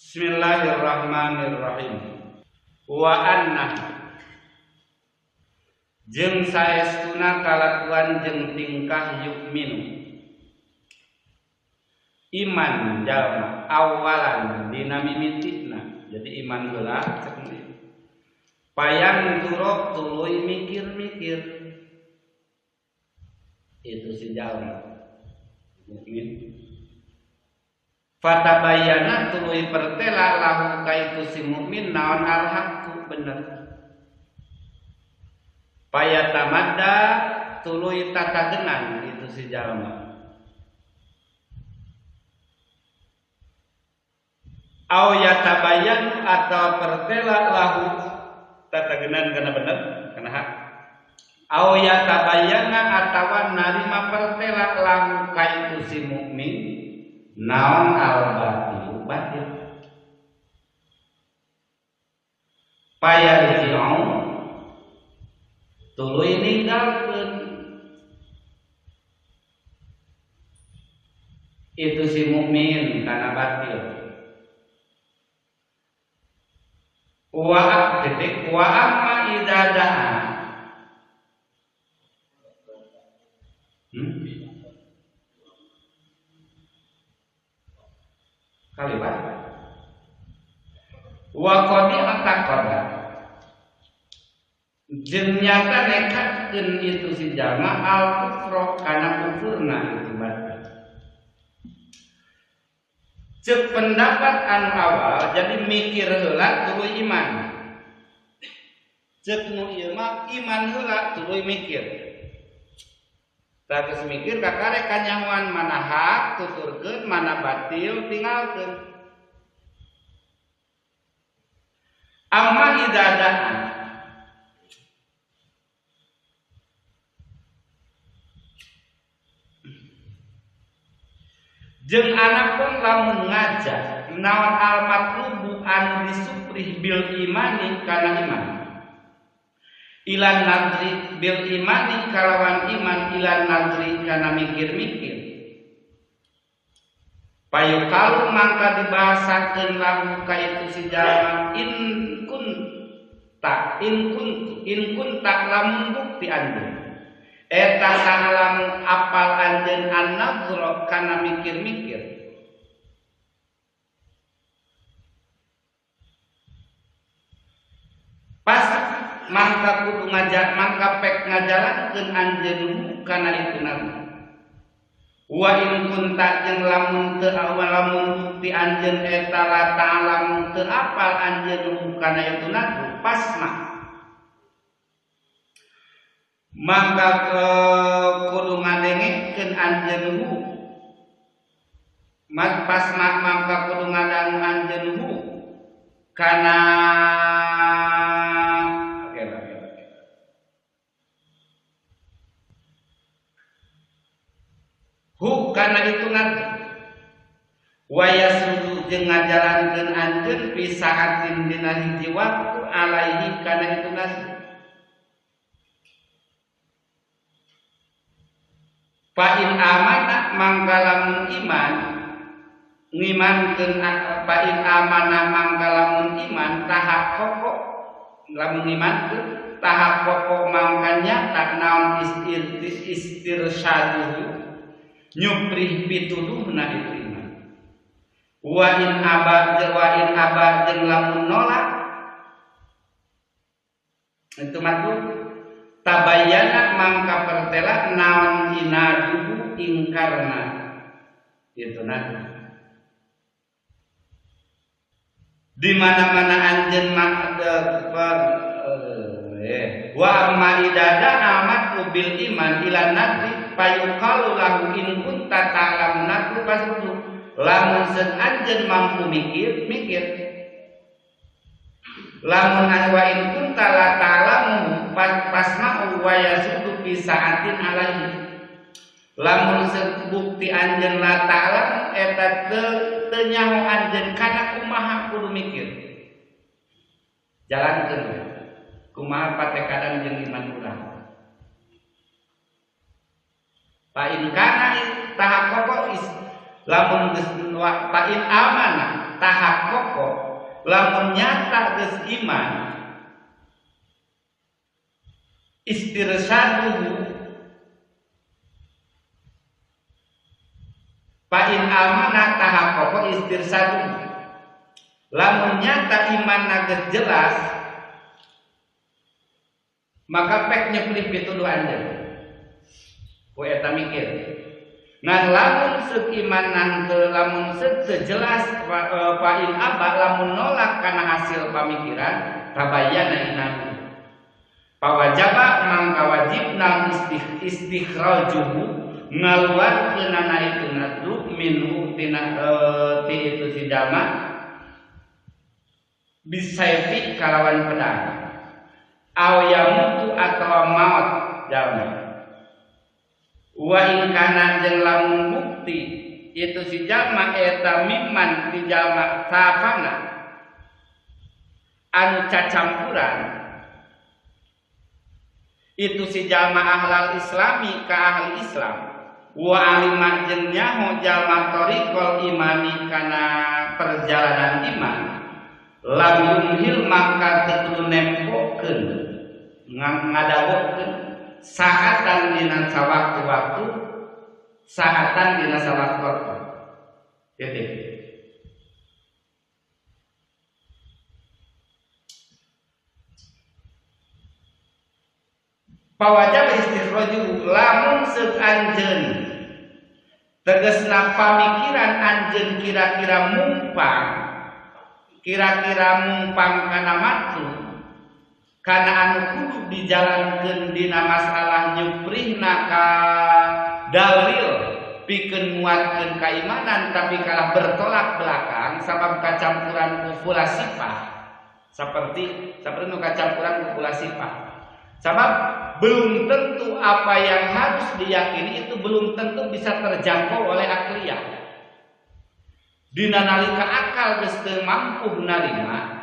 Bismillahirrahmanirrahim. Wa anna jeung saestuna kalakuan jeung tingkah yukminu iman jalma awalan dina mimitina. Jadi iman heula cek payang durok tuluy mikir-mikir itu si jalma mukmin. Fatabayana tuluy pertela lahu kaitu si mukmin naon al-haqqu bener. Payatamadda tuluy tatagenan itu si jalma. Au yatabayanu atau pertela lahu tatagenan kana bener kana hak. Au yatabayana atawa narima pertela lahu kaitu si mukmin naon al-batil batil. Payarji'u tuluy ninggalkeun itu si mukmin kana batil. Wa titik wa amma idza da'a kalimat wa qadi ataqada jeung nyata nekatkeun itu si jalma al kufra kana kufurna itu batal. Cek pendapat anu awal jadi mikir heula tuluy iman. Cek nu ieu mah iman heula tuluy mikir. Terus mikir kakare kanyahoan mana hak tuturkeun mana batil tinggalkeun. Amma idadaan jeung anapun lamun ngajak naon al matlubu anu disuprih bil imani kana iman. Ilan nadri bil imani kalawan iman ilan nadri kana mikir-mikir. Payukalu mangka dibahasakeun lahu ka itu si jalma in kunta lamun bukti anjeun. Eta sanalam apal anjeun an-nadhra kana mikir-mikir. Pas mangka kudu ngajak mangka pek ngajalankeun anjeun kana itu nabi. Wa in kunta jeung lamun teu lamun bukti anjeun eta la ta'lam teu apal anjeun kana itu nabi pasma. Mangka kudu ngadengekeun anjeun pasma mangka kudu ngadangu anjeun kana kana itu nanti waya sudu jeung ngajalankeun anjeun pisaatin dina hiji waktu alaihi kana itu nanti fa in amana mangka lamun iman ngimankeun fa in amana mangka lamun iman tahap pokok lamun iman tahap pokok mangkanya tak naon istirsyadu nyuprih pituduhna itu iman. Wa in abad jeung lamun nolak itu maksud tabayyana mangka pertela naon inaduhu ingkarna itu nanti di mana-mana anjeun wa amma idada amat bil iman ila nadri payuqalu lahu in kunta ta'lamu nadru pasudu lamun seun anjeun mampu mikir lamun wa in kunta la ta'lamu pasma'u wa yasudu bi sa'atin alaihi lamun seun bukti anjeun la ta'lamu eta teu nyaho anjeun kana kumaha kudu mikir jalankeun kumaha patekadan jeung iman urang. Pa in kana tahap pokok lamun geus pa in amana tahakkoko lamun nyata geus iman istirsaduhu fa in amana tahakkoko istirsaduhu lamun nyata iman geus jelas maka pek nyeplip pituduh anjeun ku eta mikir ngan lamun seuk imanan teu lamun seuk jelas fa in aba lamun nolak kana hasil pamikiran tabayyana inahu pawajaba mangka wajibna istikhrajuhu ngaluarkeunana itu nadu minhu tina ti itu si jalma bisayfi kalawan pedang aw yamutu atawa maut jalma wa in kana jeung lamun bukti itu si jalma eta mimman di jalma safana anu cacampuran itu si jalma ahlal islami ka ahli islam wa alima jeung nyaho jalma thariqul imani kana perjalanan iman lam yumhil maka teu nempokeun ngadawokeun saatan dina sawaktu-waktu saatan dina sawaktu-waktu titik pawajab istikhraju lamun seuk anjeun tegasna pamikiran anjeun kira-kira mumpang kana matu kana anu kudu dijalankeun dina masalah nyuprihna ka dalil pikeun nguatkeun kaimanan tapi kalah bertolak belakang sabab kacampuran kufula sifah seperti nu kacampuran kufula sifah sabab belum tentu apa yang harus diyakini itu belum tentu bisa terjangkau oleh akliyah dina nalika akal geus teu mampu narima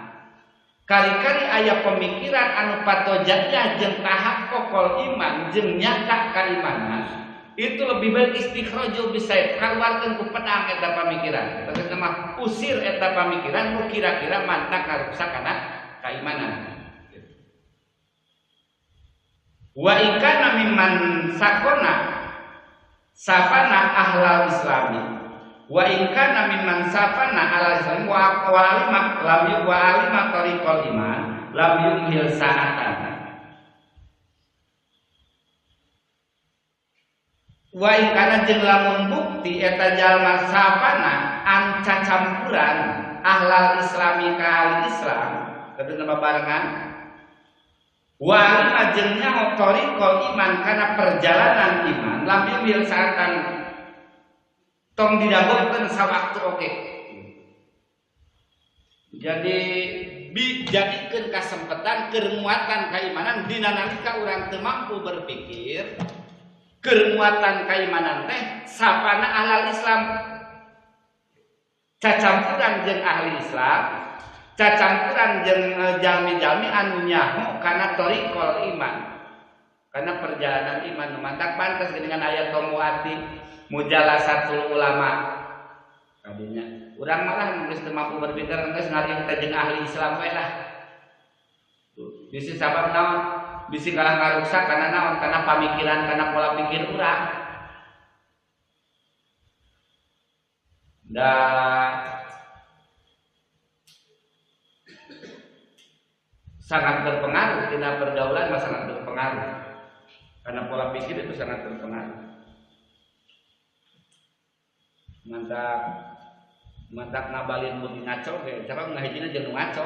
kari-kari aya pemikiran anu patojanya jeung tahakkukul iman jeung nyata kaimanan itu lebih baik istikhraju bisa kaluarkeun ku pedang eta pamikiran tegasna mah usir eta pamikiran nu kira-kira mantak ngarusak kana kaimanan wa in kana mimman sakona safana ahlal islami wa in kana mimman safana ahlal islami wa alima tariqul iman lam yumhil sa'atan wa in kana jeung lamun bukti eta jalma safana an cacampuran ahlal islami ka ahli islam kedeuna babarengan wa alima jeung nyaho tariqul iman kana perjalanan iman lam yumhil sa'atan tong didagokeun sawaktu oge. Jadi dijadikeun kasempatan keur muatan kaimanan dina nalika urang teu mampu berpikir keur muatan kaimanan teh sapana ahlal Islam cacampuran jeung ahli Islam cacampuran jeung jalmi-jalmi anu nyaho kana thariqul iman kana perjalanan iman mantak pantes dengan ayat tomuati mujalasatul ulama kadinya urang malah geus teu mampu berpikir geus ngari teh jeung ahli Islam we lah bisi sabab naon bisi kalah ngaruksak kana naon kana pamikiran kana pola pikir urang da sangat berpengaruh tina pergaulan sangat berpengaruh karena pola pikir itu sangat berpengaruh mantak ngabalin mun ngaco ge cara ngahijina jeung ngaco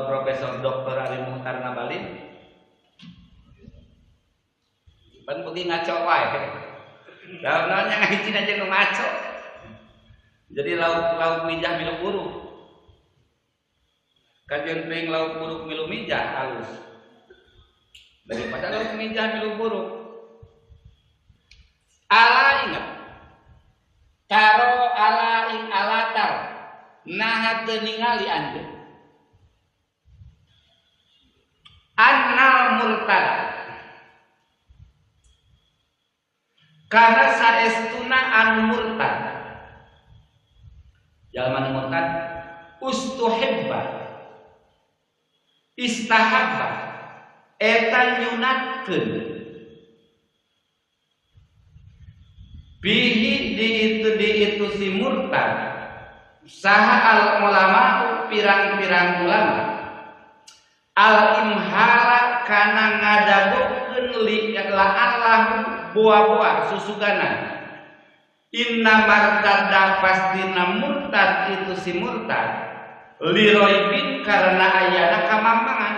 Profesor Doktor Ari Muhtar ngabalin pan beuki ngaco wae daunnya ngahijina jeung ngaco jadi lauk mijah milu buruk kajian ping lauk buruk milu mijah halus daripada lauk mijah milu buruk. Ala ingat taro ala ing alatar nah teu ningali anjeun annal murtad karena saestuna anu murtad jalma murtad ustuhibba istahabba eta nyunatkeun bihi di itu si murtad saha al ulama pirang-pirang ulama al imhala kana ngadagokeun li Allah buah-buah susuganan inna martada pastina murtad itu si murtad liroibin karena ayana kamampangan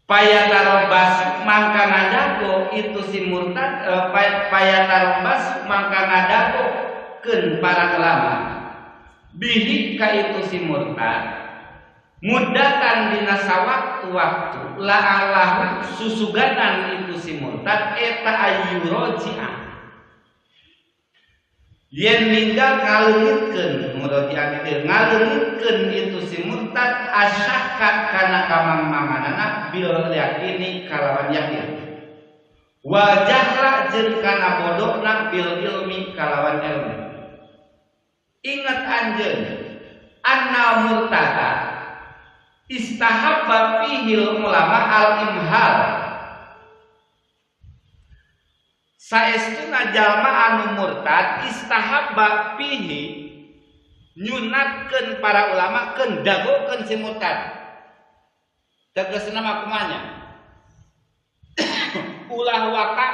payatarobbas mangka ngadago itu si murtad payatarobbas mangka ngadago keun para ulama bihi ka itu si murtad mudatan dina sawaktu-waktu la Allah susuganan itu si murtad eta ayyuroji'ah yen ninggal ngaleungitkeun muroji'ah teh ngaleungitkeun itu si murtad asyakka kana kamangmanganana bil yakini kalawan yakin wa jahla jeung kana bodohna bil ilmi kalawan ilmu ingat anjeun anna murtada istahabba fihil ulama al-imhal saestuna jalma anu murtad istahabba fihi nyunatkeun para ulama keun dagokeun si murtad tegasna mah kumanya ulah waka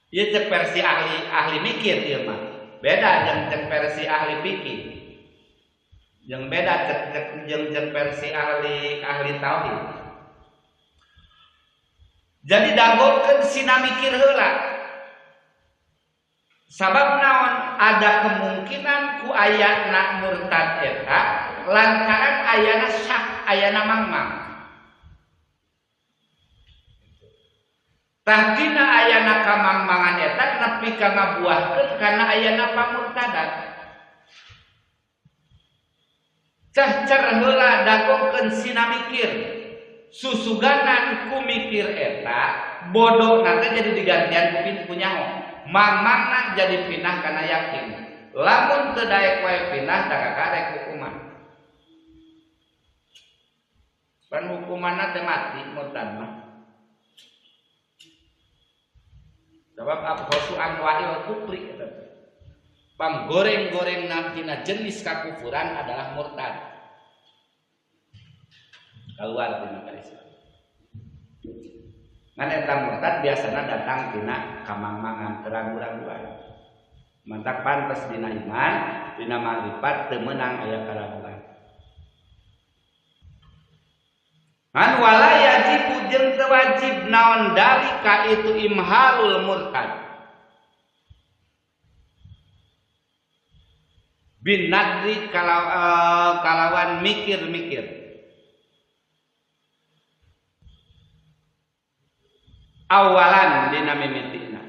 ieu cek versi ahli mikir ieu mah beda jeung cek versi ahli fikih yang beda jeung versi ahli tauhid. Jadi dagokeun sina mikir heula. Sabab naon ada kemungkinan ku ayana murtad eta lantaran ayana syak ayana mangmang. Tardina ayana kamangmangan eta nepi ka ngabuahkeun kana ayana pamurtadan. Cer heula dagokeun sina mikir susuganan ku mikir eta bodoh nanti jadi digantian ku nyaho mamangna jadi pinah kana yakin lamun teu daek wae pinah da kakarek hukuman pan hukumanna teh mati murtad mah sebab abghasu anwa'il kufri eta panggoreng-gorengna tina jenis kakufuran adalah murtad keluar tina Islam. Ngan eta murtad biasana datang tina kamangmangan keraguan-raguan. Mantak pantes dina iman, dina makrifat teu meunang aya karaguan. Ngan wala yajibu jeung teu wajib naon dalika itu imhalul murtad. Bin nadri kalawan mikir-mikir. Awalan dina mimitina.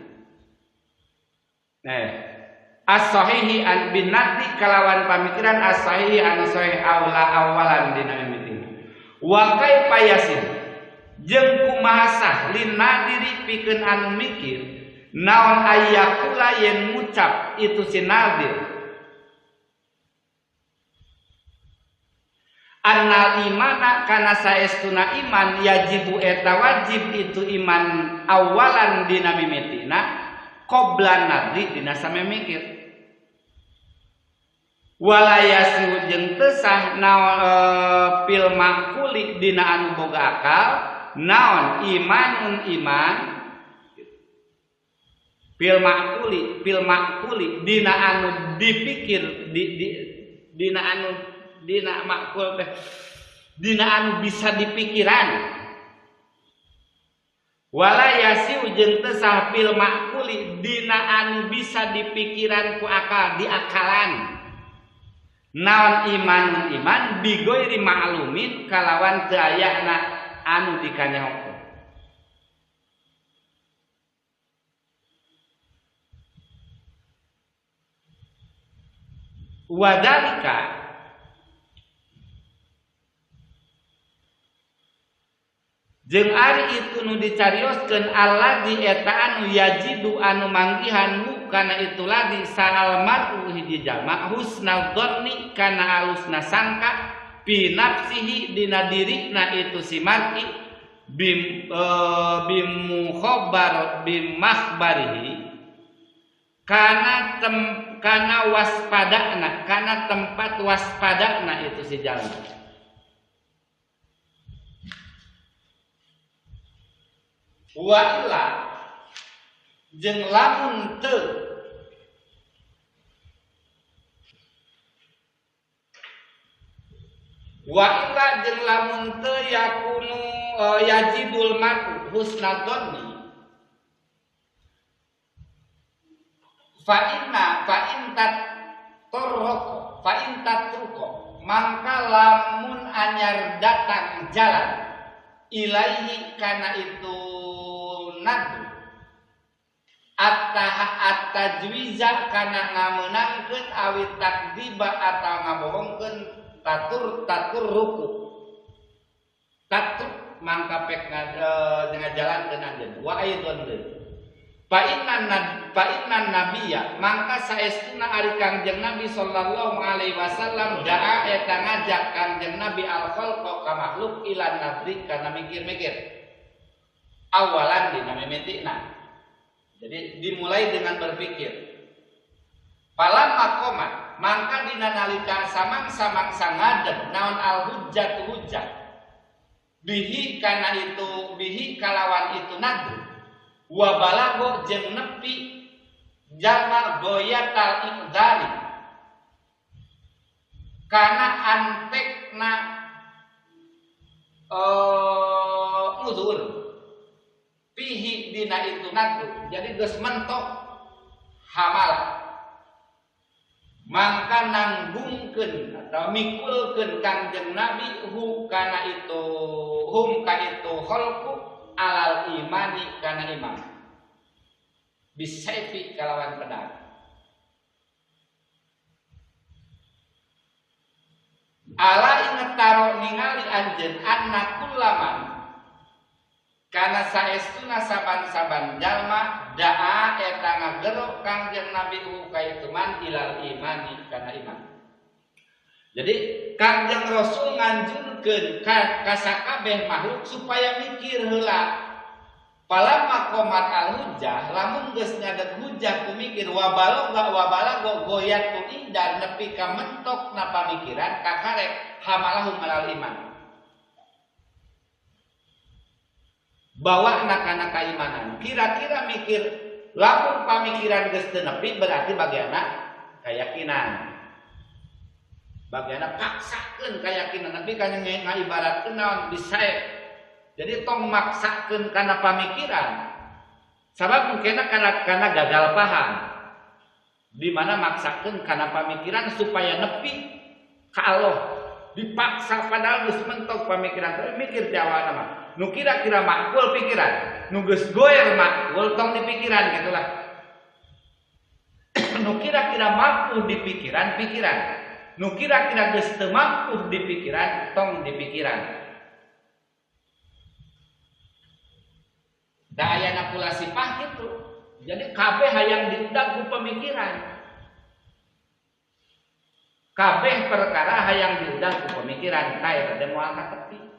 As-sahihi an bin nadri kalawan pamikiran as-sahihi anu sahih awalan dina mimitina. Wa kaifa yasin jeung kumaha sah lin nadiri pikeun anu mikir naon ayyakula yen ngucap itu si nadir annal imana kana saestuna iman yajibu eta wajib itu iman awalan dina mimitina qoblan nadri dina same mikir wala yasu jeung teu sah naon pil maquli dina anu boga akal naon imanun iman pil maquli dina anu dipikir dina anu dina makul teh dina anu bisa dipikiran wala yasiu jeung teu sah fil makuli dina anu bisa dipikiran ku akal diakalan naon iman bigoiri ma'lumin kalawan teu aya anu dikanyahokeun wadalika jeung ari itu nu dicarioskeun alladzi eta anu yajidu anu manggihan kana itu ladi saal mar'u hiji jalma husnal dzanni kana alusna sangka fi nafsihi dina dirina itu si mar'i bimakhbarihi kana waspadana kana tempat waspadana itu si jalma. Wa illa jeung lamun teu yakunu yajidul mar'u husnal dzanni fa in tatruko mangka lamun anyar datang jalan ilaihi kana itu nadu at-tajwiza kana ngameunangkeun awit takdiba atawa ngabohongkeun tatur ruku tatur mangka pek ngajalankeun anjeun wa aidon deui fa innan nabiyya mangka saestuna ari Kangjeng Nabi sallallahu alaihi wasallam daa eta ngajak Kangjeng Nabi al-khalqa ka makhluk ilan nadri kana mikir-mikir awalan dina mimitina. Jadi dimulai dengan berpikir. Falamma qomat mangka dina nalika samang-samangsa ngadeg naon al-hujjat hujjat bihi kana itu bihi kalawan itu nadu wa balago jeung nepi jalma goyatal iqdari kana antekna uzur pihi dina itu nadu jadi geus mentok hamal mangka nanggungkeun atau mikulkeun Kangjeng Nabi kana itu khalqu alal imani kana iman bisaifi kalawan pedang ala inget taro ningali anjeun anna kullaman kana saestuna saban-saban jalma daa eta ngagero Kangjeng Nabi kaituman ilal imani kana iman. Jadi Kangjeng Rasul nganjurkeun ka sakabeh makhluk supaya mikir heula. Palamma qomat al-hujjah lamun geus ngadeg hujjah ku mikir wa balago goyat tu dan nepi ka mentokna pamikiran kakarek hamalahum alal iman. Bawa anak-anak keimanan kira-kira mikir lamun pamikiran geus teu nepi berarti bagiana keyakinan bagiana paksakeun keyakinan nepi kana ngaibaratkeun naon bisae jadi tong maksakeun kana pamikiran sabab mungkinna kana gagal paham di mana maksakeun kana pamikiran supaya nepi ka Allah dipaksa padahal geus mentok pamikiran mikir jawaban mah nu kira-kira makul pikiran nu geus goer makul tong di pikiran gitulah nu kira-kira mampu di pikiran nu kira-kira geus teu mampu di pikiran tong di pikiran da ayana pula sifat kitu jadi kabeh hayang diundag ku pemikiran kabeh perkara hayang diundag ku pemikiran kae teh moal ka tepi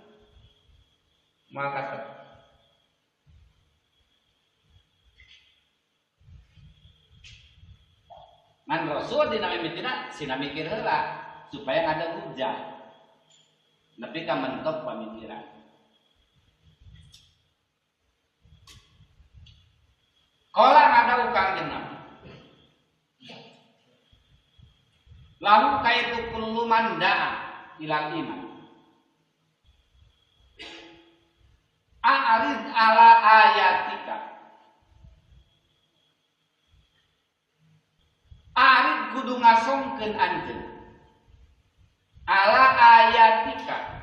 maka man Rasul dina mimitina sina mikir heula supaya ada hujjah nepi ka mentok pamikiran qala ada Kangjeng Nabi lalu kaitu kullu man da'a ilal iman a'rid ala ayatika a'rid kudu ngasongkeun anjeun ala ayatika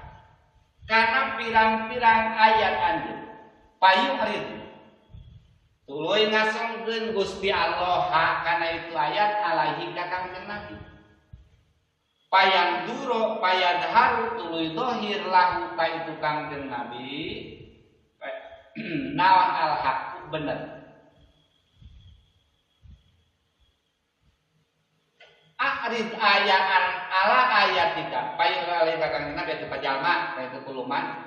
kana pirang-pirang ayat anjeun payu arid tuluy ngasongkeun Gusti Allah kana itu ayat alaihi ka Kangjeng Nabi payang duro payadharu tuluy dohir lahu ka itu Kangjeng Nabi naon al-haq bener. A'rid ayaan ala ayatika payu lalai kakang Nabi itu pajalma itu kuluman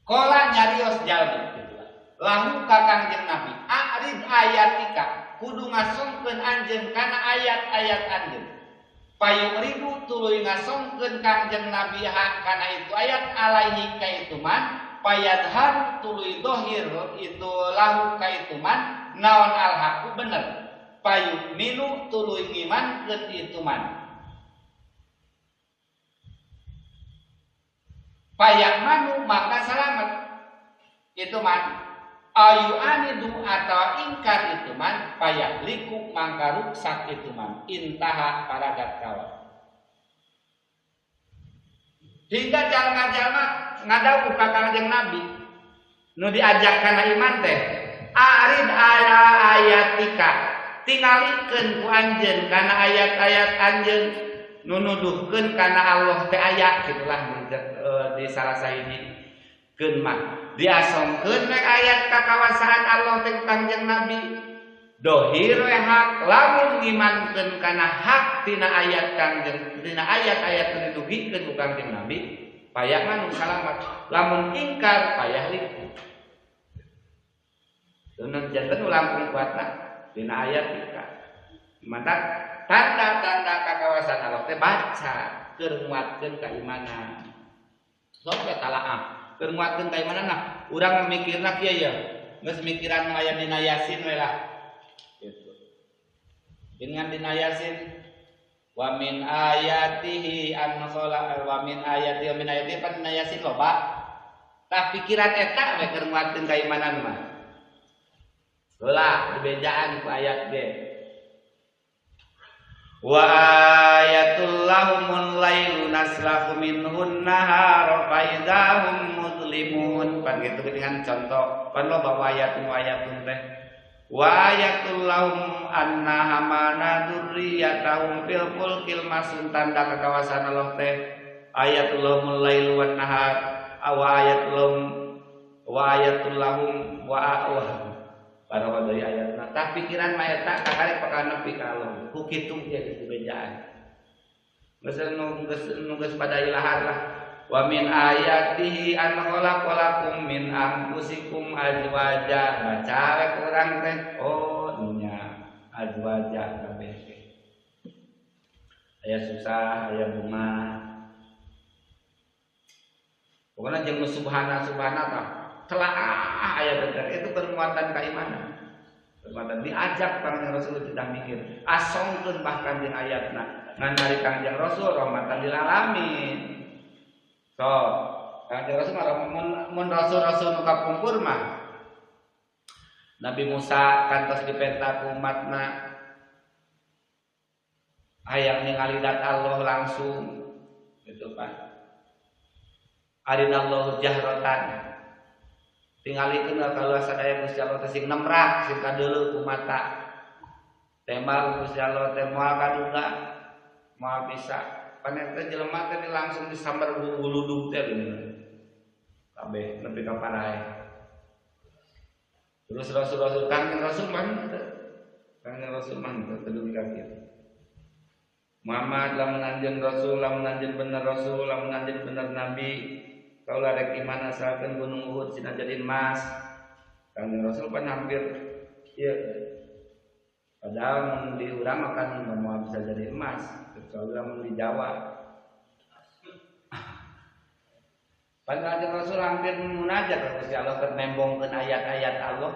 kola nyarios jalmi lahu kakang Nabi a'rid ayatika kudu ngasongkeun anjeun kana ayat-ayat anjeun payu ribu tuluy ngasongkeun kangjeng Nabi ha kana itu ayat alaihi kaituman payadhar tuluy dohir itu lahu kaituman naon al-haq bener payu minu tuluy ngiman keun itu man payak manu maka selamat itu man ayu anidu atau ingkar itu man payak liku maka ruksak itu man intaha paragat kawan hingga jalma-jalma ngadau ka kanjeng Nabi nu diajak kana iman teh arid ala ayatika tingalikeun ku anjeun kana ayat-ayat anjeun nu nuduhkeun kana Allah teh aya gitulah di salah saini keun mah diasongkeun we ayat kakawasaan Allah teh kanjeng Nabi dohir we hak lamun ngimankeun kana hak tina ayat kanjeng tina ayat-ayat nu didugikeun ku kanjeng Nabi payah mah nu salamat lamun ingkar payah liku deuneun janten langkung kuatna dina ayat ika mata tanda-tanda kakawasan Allah teh baca keur nguatkeun keimanan sok we talaah keur nguatkeun keimanan nah urang mikirna kieu ya geus mikiran nu aya dina Yasin we lah gitu dengan dina Yasin wa min ayatihi an khala wa min ayatihi pan dina Yasin loba tah pikiran eta we keur nguatkeun keimanan mah ulah dibejaan ku ayat ge wa ayatul lahumul lailu naslahu minhun nahar fa idahum muslimun pan kitu dengan contoh pan lo bawa ayatun teh wa ayatul lahum anna hamana dzurriyyatahum fil fulkil masun tanda kekawasan Allah teh ayatul lahumul lailu wan nahar wa ayatul lahum wa para wadai ayatna tah pikiran mah eta kakare pakana nepi ka Allah ku kitu ge dibejaan geus pada ilahan lah wa min ayatihi an khalaqalakum min anfusikum azwaja baca we urang teh oh nya azwaja kabeh aya susah aya bunga pokona jeung subhana tah telah ayat bener itu penguatan keimanan. Penguatan diajak Kanjeng Rasul tidak mikir. Asongkeun bahkan di ayatna ngan dari Kanjeng Rasul rahmatan lil alamin. So, Kanjeng Rasul mun rasul-rasul nu kapungkur mah Nabi Musa kantos dipenta ku umatna hayang ningali dat Allah langsung gitu Pak. Arinallahu jahratan tingalikeun kalau sadaya Gusti Allah teh sing nemrak sing kadeuleu ku mata tembal Gusti Allah teh moal kaduga moal bisa panen teh jelema teh langsung disambar buludug teh bener kabeh nepi ka parae terus rasul Kanjeng Rasul mah teu ka kitu Muhammad lamun anjeun Rasul lamun anjeun bener Rasul lamun anjeun bener Nabi kaulah rek iman asalkeun gunung Uhud cenah jadi emas. Kanjeng Rasul pan hampir ieu. Padahal mun di urang kan moal bisa jadi emas, kecuali lamun di Jawa. Pan Kanjeng Rasul hampir munajat ka Gusti Allah keur nembongkeun ayat-ayat Allah,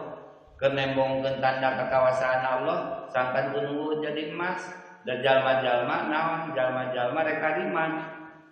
keur nembongkeun tanda kekuasaan Allah, sampai gunung Uhud jadi emas. Dan jalma-jalma naon jalma-jalma rek kadiman.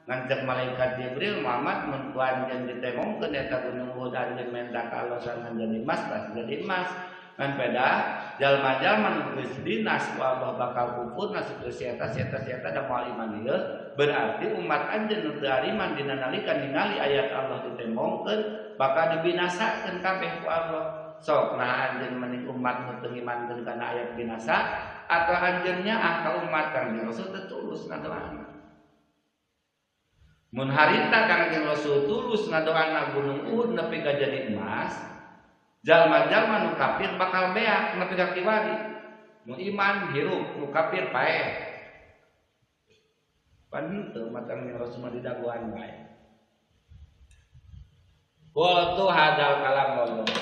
Ngancek malaikat Jibril Muhammad mun ku anjeun ditemongkeun eta gunung Uhud anjeun minta ka Allah sareng jadi emas pasti jadi emas kan beda jalma-jalma nu geus dinas ku Allah bakal kufur nasikeun eta da moal iman ieu berarti umat anjeun nu teu ariman dina nalika ningali ayat Allah ditemongkeun bakal dibinasakeun kabeh ku Allah sok nah anjeun mending umat nu teu imankeun kana ayat binasa atau anjeunnya ka umat Kanjeng Rasul teu tulus ngadoana mun harita Kangjeng Rasul tulus ngadoana gunung Uhud nepi ka jadi emas, jalma-jalma nu kafir bakal beak nepi ka kiwari. Nu iman hirup, nu kafir paeh. Pan henteu mata Kangjeng Rasul mah didaguan bae. Qul tu hadal kalam Allah.